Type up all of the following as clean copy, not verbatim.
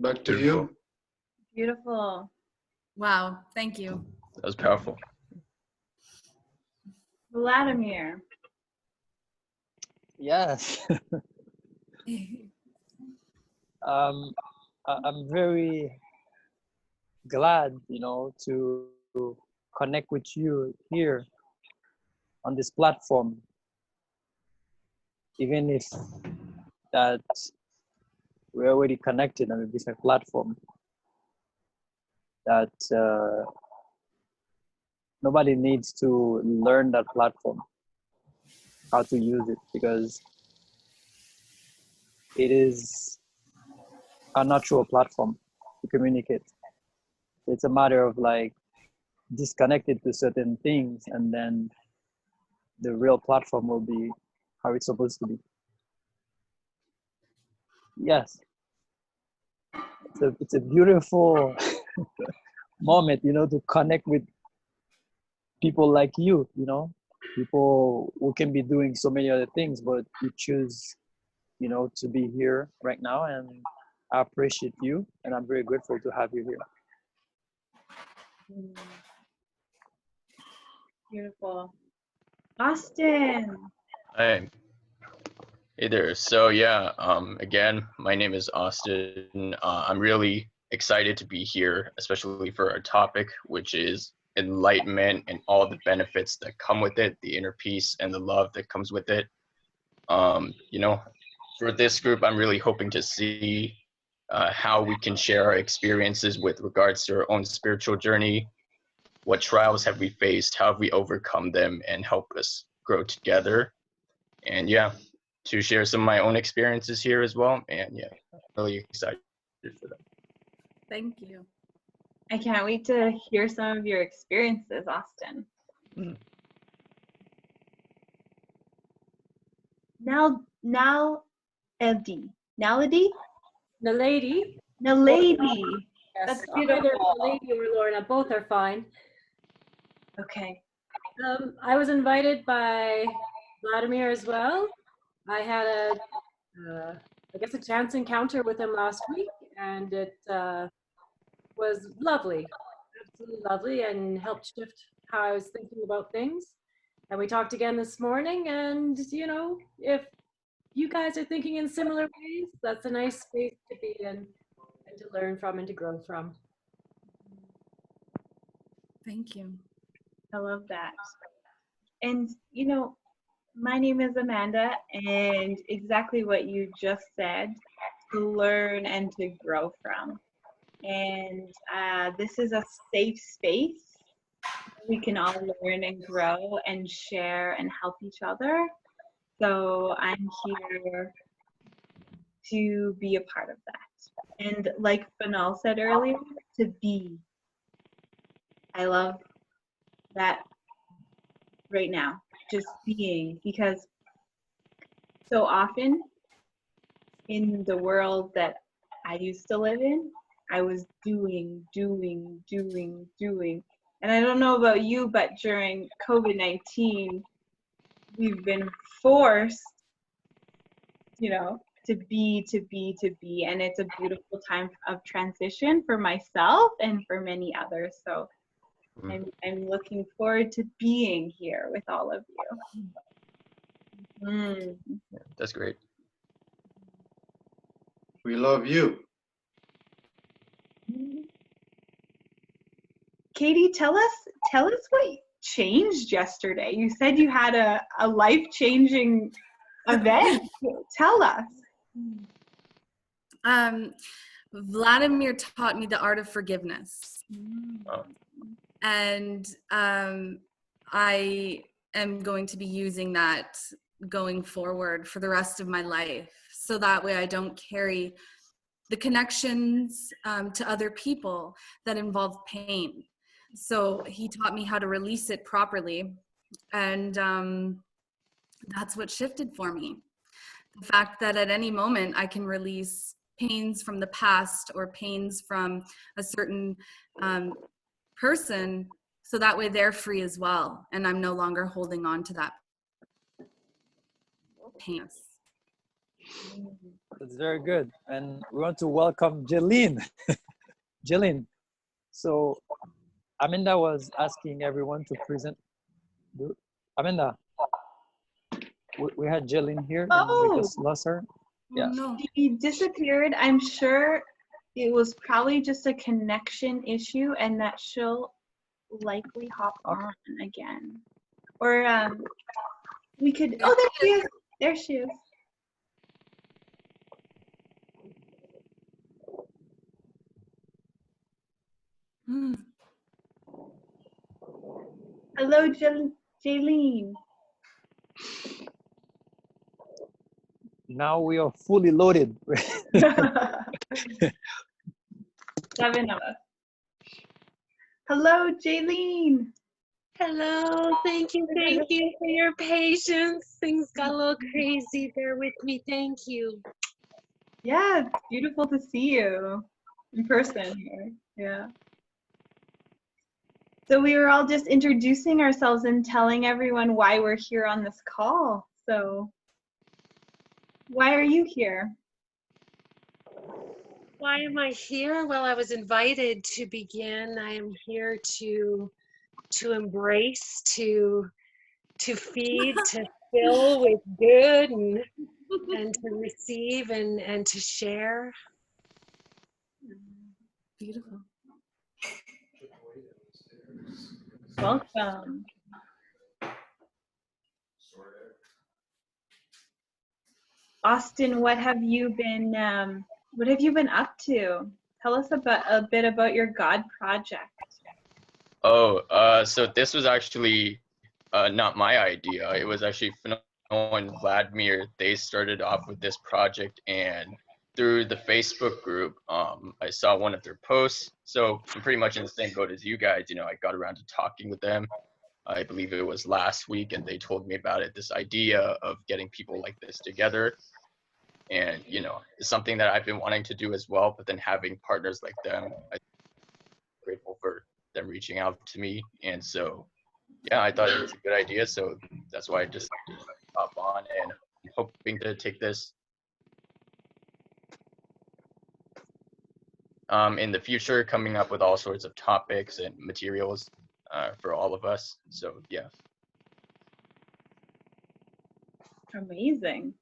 Back to Beautiful. you. Beautiful. Wow, thank you. That was powerful. Vladimir. Yes. I'm very glad, to connect with you here on this platform, even if that we're already connected on a different platform, that nobody needs to learn that platform, how to use it, because it is a natural platform to communicate. It's a matter of like disconnected to certain things, and then the real platform will be how it's supposed to be. Yes, it's a beautiful moment, to connect with people like you, people who can be doing so many other things, but you choose, to be here right now, and I appreciate you, and I'm very grateful to have you here. Beautiful. Austin. Hi. Hey there. So yeah, again, my name is Austin. I'm really excited to be here, especially for our topic, which is enlightenment and all the benefits that come with it, the inner peace and the love that comes with it. For this group, I'm really hoping to see how we can share our experiences with regards to our own spiritual journey. What trials have we faced? How have we overcome them and help us grow together? And yeah, to share some of my own experiences here as well. And yeah, I'm really excited for that. Thank you. I can't wait to hear some of your experiences, Austin. Now, LD. Nalady? Nalady. Nalady. Yes, That's either beautiful. Nalady or Lorna, both are fine. Okay. I was invited by Vladimir as well. I had I guess a chance encounter with him last week, and it was lovely, absolutely lovely, and helped shift how I was thinking about things. And we talked again this morning, and if you guys are thinking in similar ways, that's a nice space to be in and to learn from and to grow from. Thank you. I love that. And, my name is Amanda, and exactly what you just said, to learn and to grow from. And this is a safe space. We can all learn and grow and share and help each other. So I'm here to be a part of that. And like Fenol said earlier, to be. I love that right now, just being, because so often in the world that I used to live in, I was doing. And I don't know about you, but during COVID-19, we've been forced, to be. And it's a beautiful time of transition for myself and for many others. So I'm looking forward to being here with all of you. Yeah, that's great. We love you. Katie, tell us what changed yesterday. You said you had a life-changing event. Tell us. Vladimir taught me the art of forgiveness. Oh. And I am going to be using that going forward for the rest of my life. So that way I don't carry the connections to other people that involve pain. So he taught me how to release it properly. And that's what shifted for me. The fact that at any moment I can release pains from the past or pains from a certain person, so that way they're free as well. And I'm no longer holding on to that pain. That's very good. And we want to welcome Jeline. Jeline. So Amanda was asking everyone to present. Amanda, we had Jeline here and we just lost her. Yeah. No. She disappeared. I'm sure it was probably just a connection issue and that she'll likely hop on again. Or we could, oh, there she is. There she is. Hmm. Hello, Jaylene. Now we are fully loaded. 7 of us. Hello, Jaylene. Hello, thank you for your patience. Things got a little crazy. Bear with me, thank you. Yeah, it's beautiful to see you in person here. Yeah. So we were all just introducing ourselves and telling everyone why we're here on this call. So why are you here? Why am I here? Well, I was invited to begin. I am here to embrace, to feed, to fill with good and to receive and to share. Beautiful. Welcome. Austin, what have you been up to? Tell us about a bit about your God project. Oh, so this was actually not my idea. It was actually Fenol and Vladimir. They started off with this project, and through the Facebook group, I saw one of their posts. So I'm pretty much in the same boat as you guys. You know, I got around to talking with them. I believe it was last week, and they told me about it. This idea of getting people like this together, and you know, it's something that I've been wanting to do as well. But then having partners like them, I'm grateful for them reaching out to me, and so yeah, I thought it was a good idea, so that's why I decided to hop on, and I'm hoping to take this in the future, coming up with all sorts of topics and materials for all of us. So yeah. Amazing.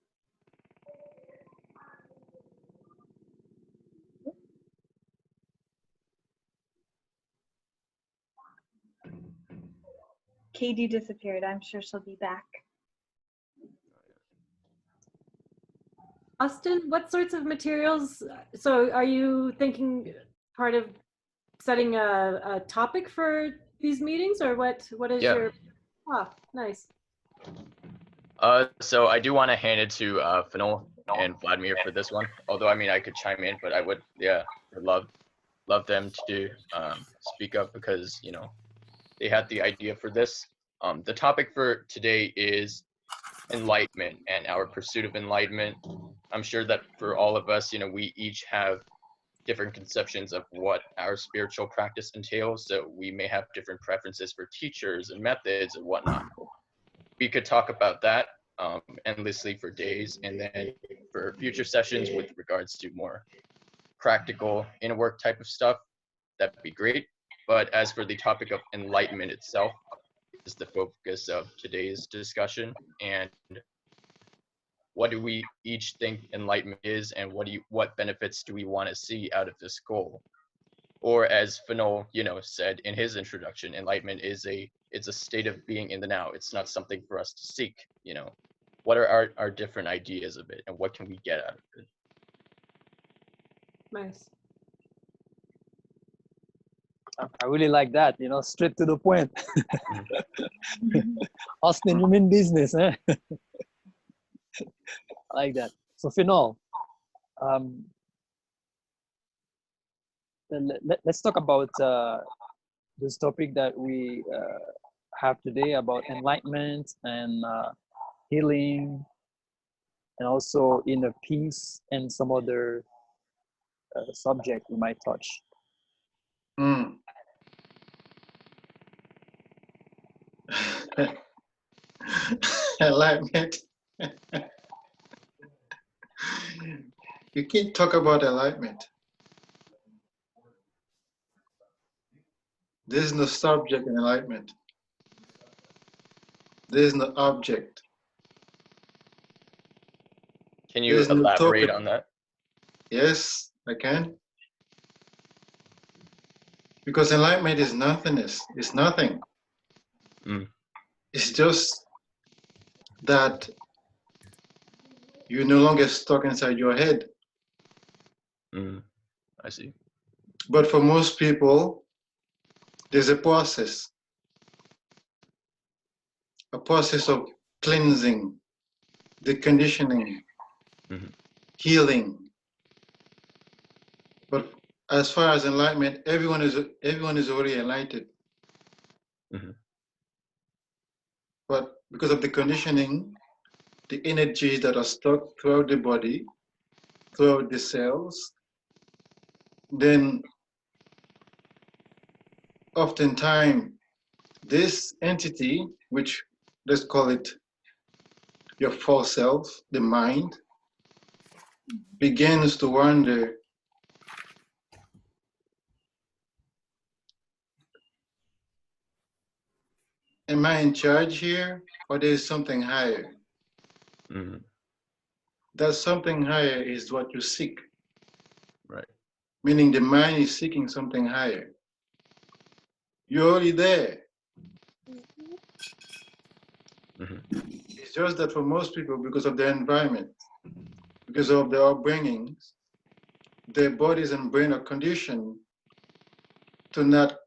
Katie disappeared. I'm sure she'll be back. Austin, what sorts of materials? So are you thinking part of setting a topic for these meetings, or what is Yeah. your, nice. So I do want to hand it to Fenol and Vladimir for this one. Although I mean I could chime in, but I would love them to speak up because you know they had the idea for this. The topic for today is enlightenment and our pursuit of enlightenment. I'm sure that for all of us, you know, we each have different conceptions of what our spiritual practice entails. So we may have different preferences for teachers and methods and whatnot. We could talk about that endlessly for days, and then for future sessions with regards to more practical in work type of stuff, that'd be great. But as for the topic of enlightenment itself, is the focus of today's discussion, and what do we each think enlightenment is, and what benefits do we want to see out of this goal? Or as Fenol, you know, said in his introduction, enlightenment is it's a state of being in the now. It's not something for us to seek. You know, what are our different ideas of it, and what can we get out of it? Nice. I really like that, you know, straight to the point. Austin, you mean business, eh? I like that. So Fenol, let's talk about this topic that we have today about enlightenment and healing, and also inner peace, and some other subject we might touch. Enlightenment. You can't talk about enlightenment. There is no subject in enlightenment. There is no object. Can There you is no elaborate topic. on that? Yes, I can. Because enlightenment is nothingness. It's nothing. Mm. It's just that you're no longer stuck inside your head. Mm. I see. But for most people, there's a process of cleansing, deconditioning, Mhm. healing. But as far as enlightenment, everyone is already enlightened. Mhm. But because of the conditioning, the energies that are stuck throughout the body, throughout the cells, then oftentimes this entity, which let's call it your false self, the mind, begins to wonder, am I in charge here, or there is something higher? Mhm. That something higher is what you seek, Right. meaning the mind is seeking something higher. You're already there. Mhm. It's just that for most people, because of their environment, because of their upbringings, their bodies and brain are conditioned to not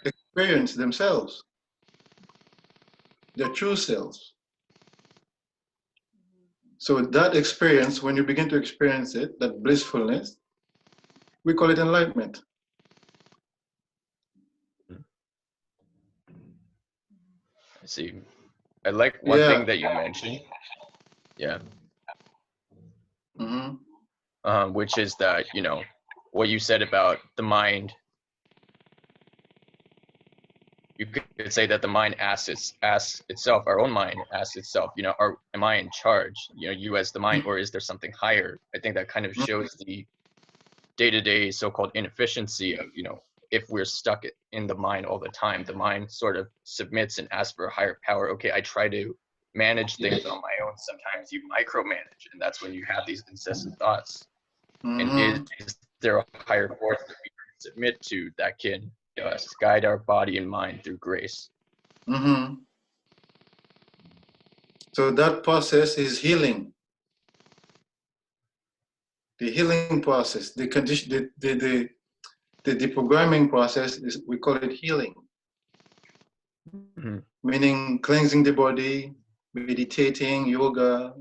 experience themselves, their true selves. So that experience, when you begin to experience it, that blissfulness, we call it enlightenment. I see. I like one Yeah. thing that you mentioned. Yeah. Mm-hmm. Which is that, what you said about the mind. You could say that the mind asks itself, our own mind asks itself, am I in charge? You as the mind, or is there something higher? I think that kind of shows the day-to-day so-called inefficiency of, if we're stuck in the mind all the time, the mind sort of submits and asks for a higher power. Okay, I try to manage things on my own. Sometimes you micromanage, and that's when you have these incessant thoughts. And is Mm-hmm. there a higher force that we can submit to that can guide our body and mind through grace? Mm-hmm. So that process is healing. The healing process, the condition, the deprogramming process is, we call it healing, Mm-hmm. meaning cleansing the body, meditating, yoga,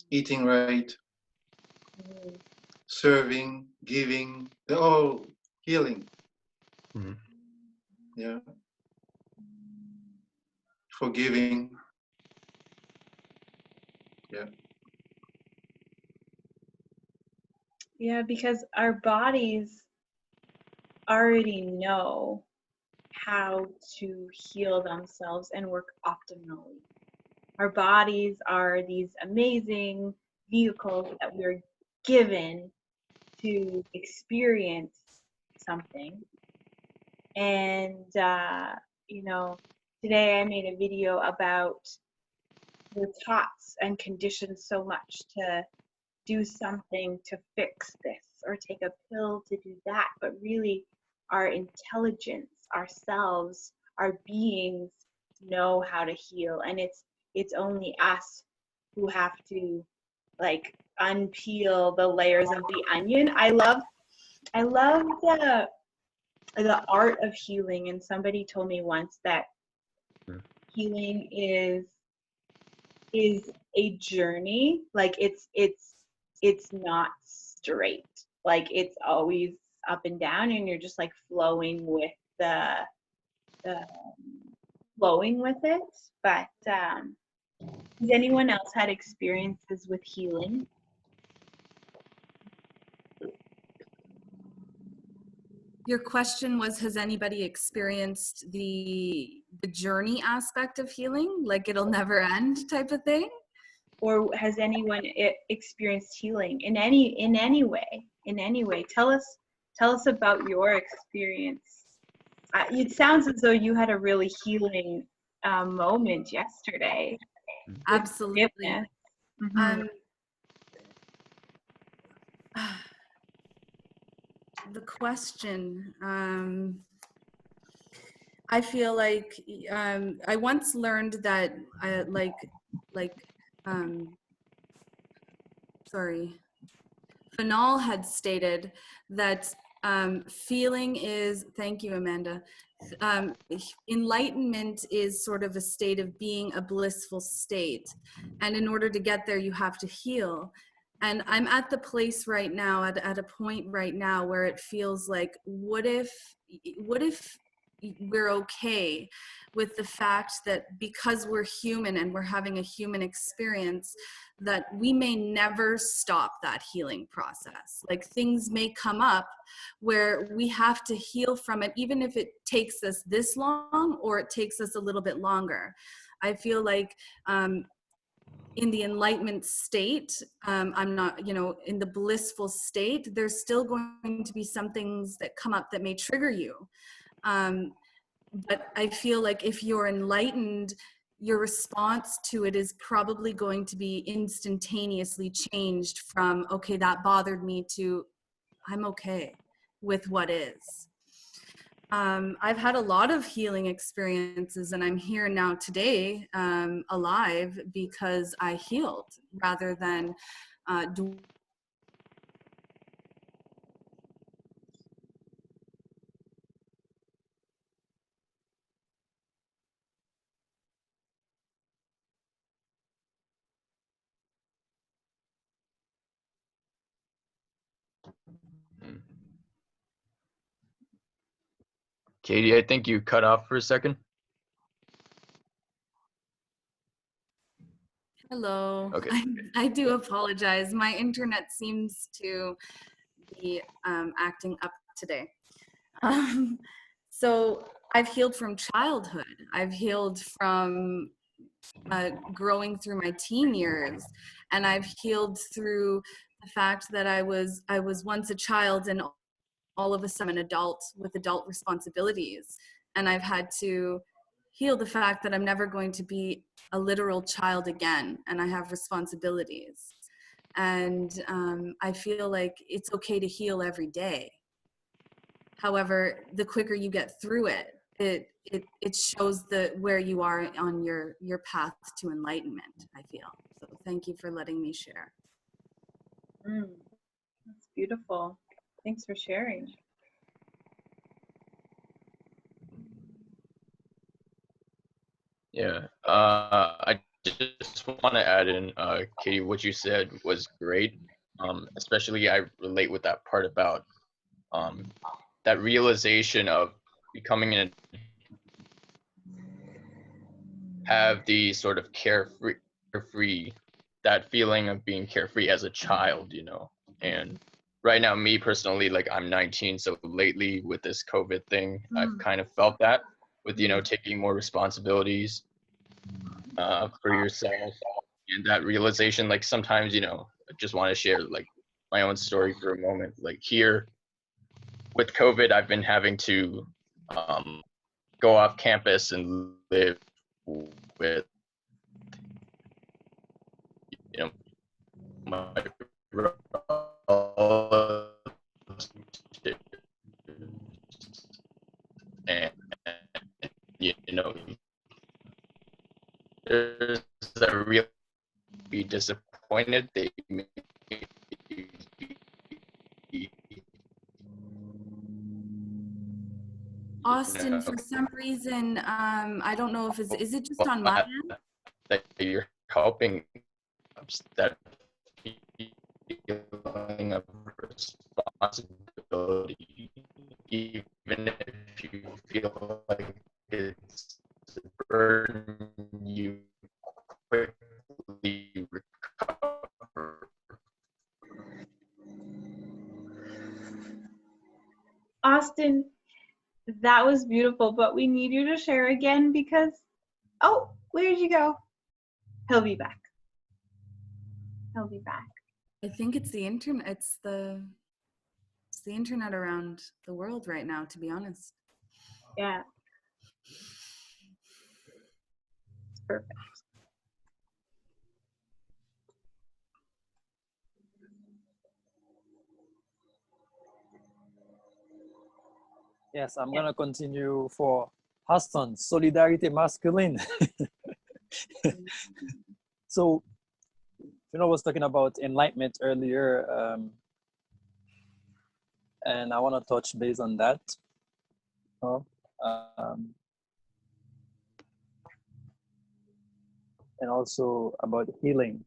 eating right, serving, giving, they're all healing. Mm-hmm. Yeah. Forgiving. Yeah. Yeah, because our bodies already know how to heal themselves and work optimally. Our bodies are these amazing vehicles that we're given to experience something. And, today I made a video about we're taught and conditioned so much to do something to fix this or take a pill to do that, but really our intelligence, ourselves, our beings know how to heal, and it's only us who have to like unpeel the layers of the onion. I love the art of healing, and somebody told me once that healing is a journey. Like it's not straight. Like it's always up and down, and you're just like the flowing with it. But has anyone else had experiences with healing? Your question was, has anybody experienced the journey aspect of healing, like it'll never end type of thing? or has anyone experienced healing in any way? Tell us about your experience. It sounds as though you had a really healing moment yesterday. Absolutely. Mm-hmm. The question, I feel like I once learned that Fenol had stated that feeling is, thank you, Amanda, enlightenment is sort of a state of being, a blissful state. And in order to get there, you have to heal. And I'm at the place right now, at a point right now where it feels like, what if we're okay with the fact that because we're human and we're having a human experience, that we may never stop that healing process. Like, things may come up where we have to heal from it, even if it takes us this long or it takes us a little bit longer. I feel like in the enlightenment state, I'm not, in the blissful state, there's still going to be some things that come up that may trigger you. But I feel like if you're enlightened, your response to it is probably going to be instantaneously changed from, okay, that bothered me, to I'm okay with what is. I've had a lot of healing experiences, and I'm here now today, alive, because I healed rather than Katie, I think you cut off for a second. Hello. Okay. I do apologize. My internet seems to be acting up today. So I've healed from childhood. I've healed from growing through my teen years, and I've healed through the fact that I was once a child and all of a sudden an adult with adult responsibilities, and I've had to heal the fact that I'm never going to be a literal child again, and I have responsibilities. And I feel like it's okay to heal every day. However, the quicker you get through it, it shows where you are on your path to enlightenment, I feel. So thank you for letting me share. That's beautiful. Thanks for sharing. Yeah, I just want to add in, Katie, what you said was great. Especially I relate with that part about that realization of becoming have the sort of carefree, that feeling of being carefree as a child, And right now, me personally, like, I'm 19, so lately with this COVID thing, I've kind of felt that with, taking more responsibilities for yourself, and that realization, like, sometimes, I just want to share, like, my own story for a moment. Like, here with COVID, I've been having to go off campus and live with, my relatives, and there's a real be disappointed. They may be, Austin, for some reason, I don't know if is it just on my end? that you're helping that feeling of responsibility, even if you feel like it's a burden, you quickly recover. Austin, that was beautiful, but we need you to share again because, oh, where did you go? He'll be back. He'll be back. I think it's the internet. It's the internet around the world right now, to be honest. Yeah. It's perfect. Yes, I'm gonna continue for Huston, Solidarity Masculine. So, I was talking about enlightenment earlier, and I want to touch base on that. Um, and also about healing.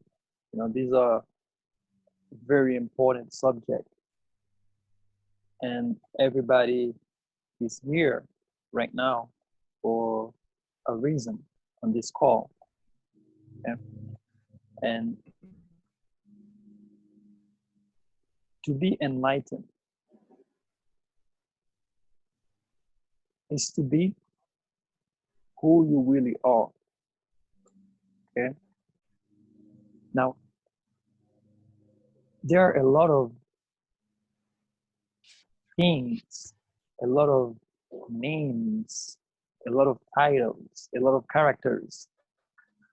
These are very important subjects, and everybody is here right now for a reason on this call. Okay? And to be enlightened is to be who you really are. Okay. Now, there are a lot of things, a lot of names, a lot of titles, a lot of characters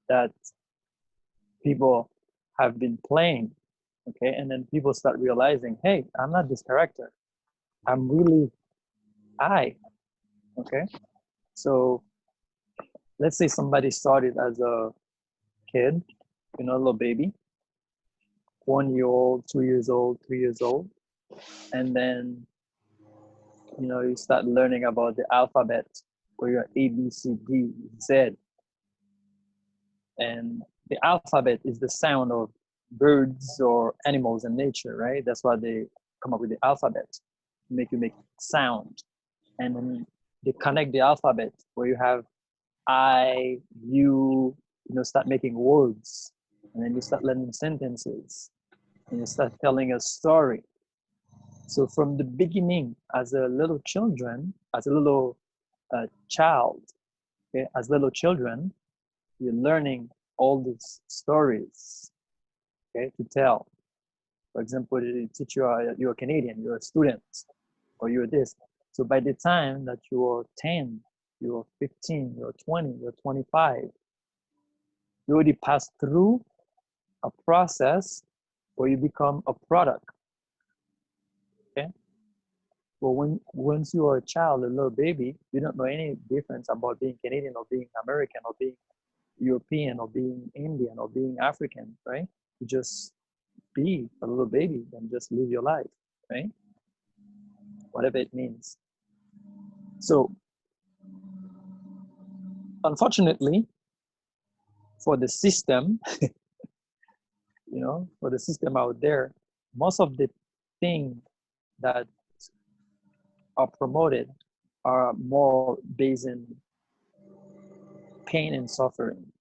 that people have been playing. Okay. And then people start realizing, hey, I'm not this character. I'm really I. Okay. So let's say somebody started as a kid, a little baby, 1 year old, 2 years old, 3 years old. And then, you start learning about the alphabet where you're A, B, C, D, Z. And the alphabet is the sound of birds or animals in nature, right? That's why they come up with the alphabet to make you make sound. And then they connect the alphabet where you have I, you, start making words. And then you start learning sentences. And you start telling a story. So from the beginning, as a little children, as a little child, okay, as little children, you're learning all these stories, okay, to tell. For example, they teach you you're a Canadian, you're a student, or you're this. So by the time that you're 10, you're 15, you're 20, you're 25, you already passed through a process where you become a product. Okay. But once you are a child, a little baby, you don't know any difference about being Canadian or being American or being European or being Indian or being African, right? You just be a little baby and just live your life, right? Whatever it means. So, unfortunately, for the system, for the system out there, most of the things that are promoted are more based in pain and suffering.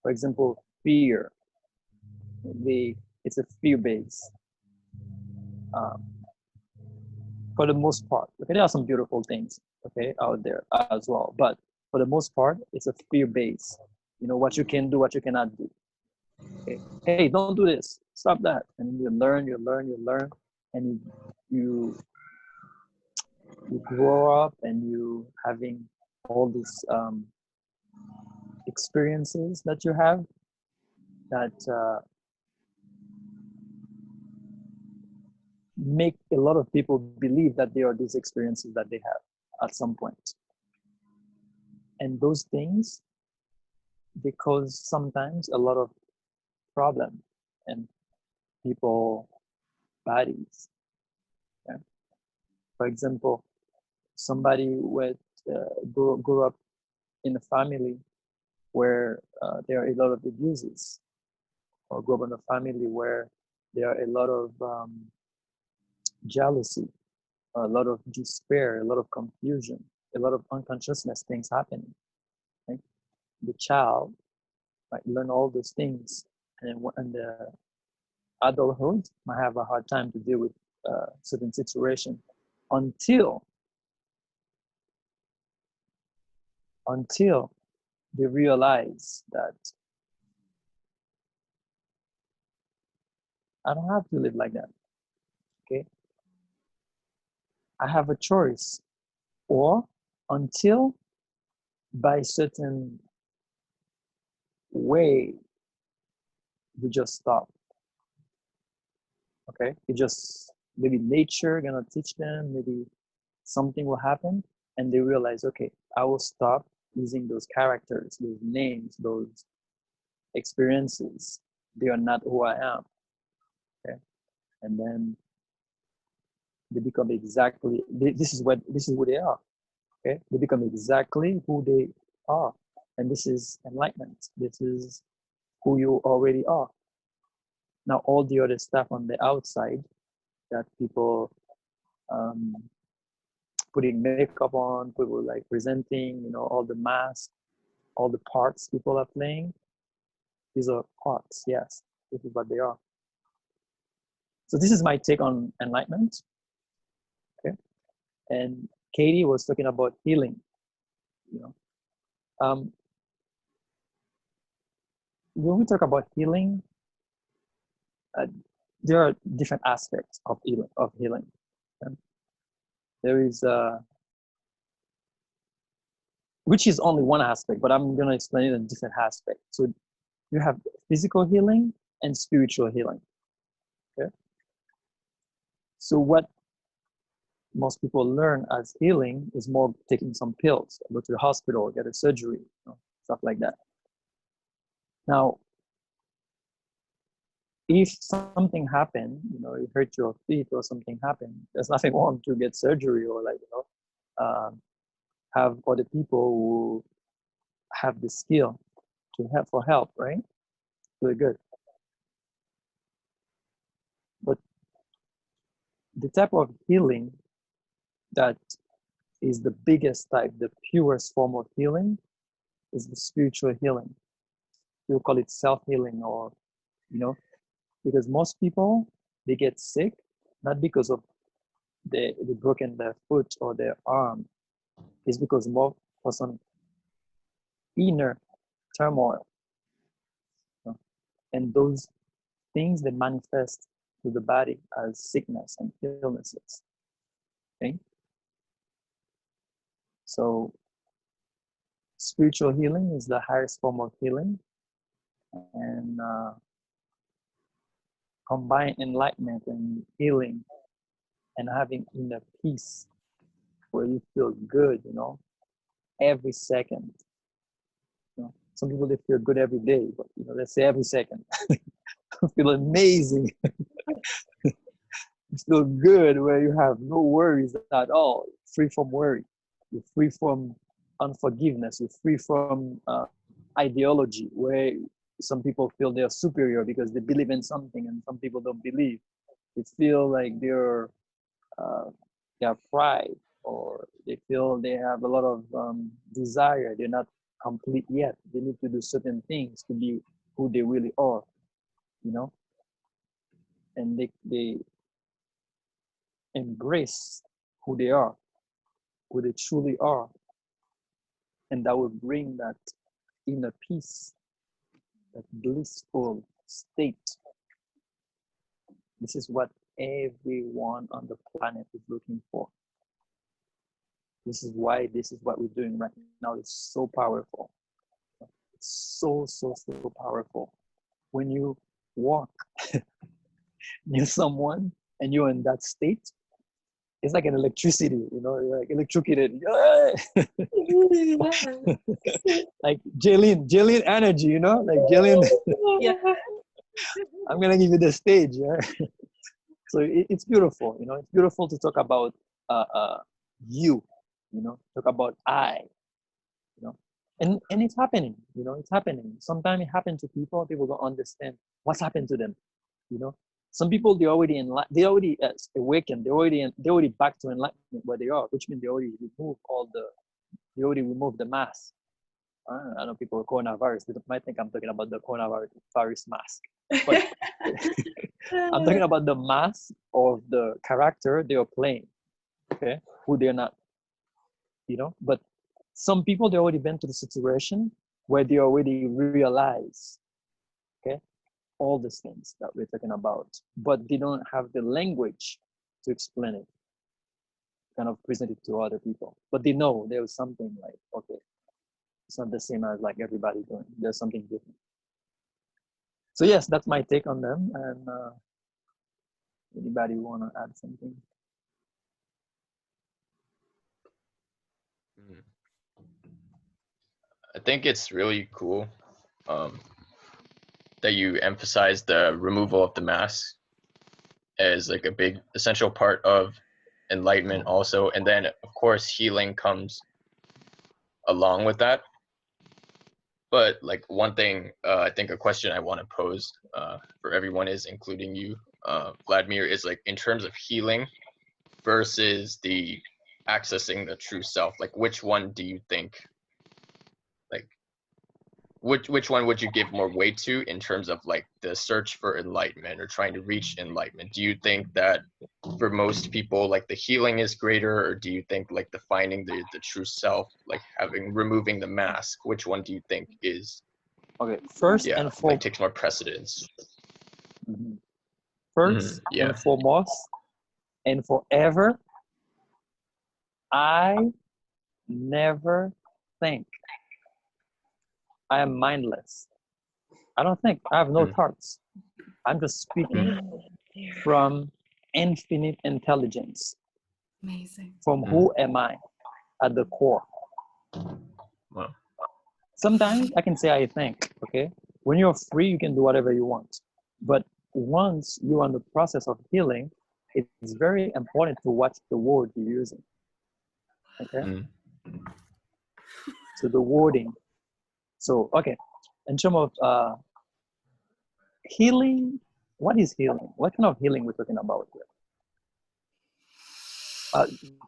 For example, fear. It's a fear base. For the most part, okay, there are some beautiful things, okay, out there as well, but for the most part, it's a fear base. What you can do, what you cannot do. Okay, hey, don't do this, stop that, and you learn, and you grow up, and you having all these experiences that you have that make a lot of people believe that there are these experiences that they have at some point. And those things, they cause sometimes a lot of problem in people bodies. Okay? For example, somebody grew up in a family where there are a lot of abuses, or grew up in a family where there are a lot of jealousy, a lot of despair, a lot of confusion, a lot of unconsciousness things happening. Right? The child might learn all those things, and in the adulthood might have a hard time to deal with certain situation until they realize that I don't have to live like that. Okay. I have a choice, or until by certain way, you just stop. Okay. You just, maybe nature gonna teach them, maybe something will happen, and they realize, okay, I will stop using those characters, those names, those experiences. They are not who I am. Okay. And then they become exactly, this is who they are. Okay. They become exactly who they are. And this is enlightenment. This is who you already are. Now all the other stuff on the outside that people putting makeup on, people like presenting, all the masks, all the parts people are playing, these are parts. Yes, this is what they are. So this is my take on enlightenment. Okay. And Katie was talking about healing. Um, when we talk about healing, there are different aspects of healing. And there is, which is only one aspect, but I'm going to explain it in different aspects. So you have physical healing and spiritual healing. Okay. So what most people learn as healing is more taking some pills, go to the hospital, get a surgery, stuff like that. Now, if something happened, you hurt your feet or something happened, there's nothing wrong to get surgery or have other people who have the skill to help for help, right? Really good. But the type of healing that is the biggest type, the purest form of healing, is the spiritual healing. We'll call it self-healing, or because most people, they get sick not because of they broken their foot or their arm. It's because more for some inner turmoil, and those things, they manifest to the body as sickness and illnesses. Okay. So spiritual healing is the highest form of healing, and combine enlightenment and healing and having inner peace where you feel good, every second. Some people, they feel good every day, but let's say every second. Feel amazing. You feel good where you have no worries at all, free from worry. You're free from unforgiveness. You're free from ideology, where some people feel they're superior because they believe in something and some people don't believe. They feel like they're pride, or they feel they have a lot of desire. They're not complete yet. They need to do certain things to be who they really are, and they embrace who they are, who they truly are, and that will bring that inner peace, that blissful state. This is what everyone on the planet is looking for. This is why this is what we're doing right now. It's so powerful. It's so powerful. When you walk near someone and you're in that state, it's like an electricity, you're like electrocuted. Like Jillian energy, like Jillian. Yeah. I'm gonna give you the stage. Yeah? So it's beautiful, it's beautiful to talk about you, talk about I, and it's happening, it's happening. Sometimes it happens to people don't understand what's happened to them, Some people, they already awakened, they already back to enlightenment where they are, which means they already removed the mask. I know people with coronavirus, they might think I'm talking about the coronavirus mask, but I'm talking about the mask of the character they are playing, okay, who they're not, but some people, they already been to the situation where they already realize, okay, all these things that we're talking about, but they don't have the language to explain it, kind of present it to other people. But they know there's something like, okay, it's not the same as like everybody doing. There's something different. So yes, that's my take on them. And anybody want to add something? I think it's really cool that you emphasize the removal of the mask as like a big essential part of enlightenment also. And then of course healing comes along with that. But like one thing, I think a question I want to pose for everyone is, including you, Vladimir, is like in terms of healing versus the accessing the true self, like which one do you think, like which one would you give more weight to in terms of like the search for enlightenment or trying to reach enlightenment? Do you think that for most people like the healing is greater, or do you think like the finding the true self, like removing the mask, which one do you think is Okay, first and like foremost, takes more precedence? first Yeah. and foremost, and forever, I never think. I am mindless. I don't think. I have no thoughts. I'm just speaking from infinite intelligence. Amazing. From who am I at the core? Wow. Sometimes I can say I think, okay? When you're free, you can do whatever you want. But once you're in the process of healing, it's very important to watch the word you're using, okay? So the wording. So, okay, in terms of healing, what is healing? What kind of healing we're talking about here?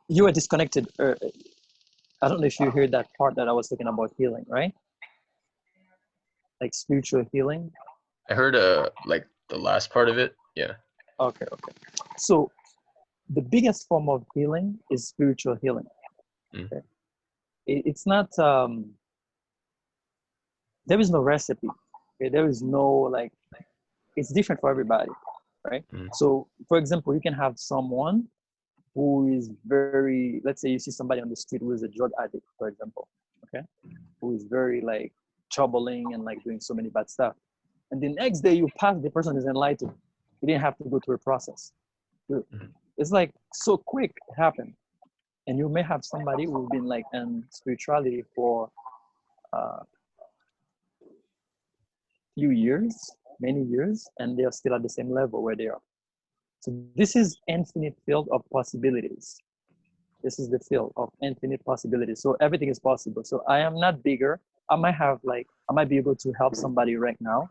You were disconnected. I don't know if you heard that part that I was talking about healing, right? Like spiritual healing. I heard like the last part of it. Yeah. Okay. So the biggest form of healing is spiritual healing. Okay? It's not, there is no recipe. Okay? There is no like, it's different for everybody, right? So for example, you can have someone who is very, let's say you see somebody on the street who is a drug addict, for example, okay? Who is very like troubling and like doing so many bad stuff. And the next day you pass, the person is enlightened. You didn't have to go through a process. It's like so quick it happened. And you may have somebody who's been like in spirituality for few years, many years, and they are still at the same level where they are. So this is infinite field of possibilities. This is the field of infinite possibilities. So everything is possible. So I am not bigger. I might be able to help somebody right now,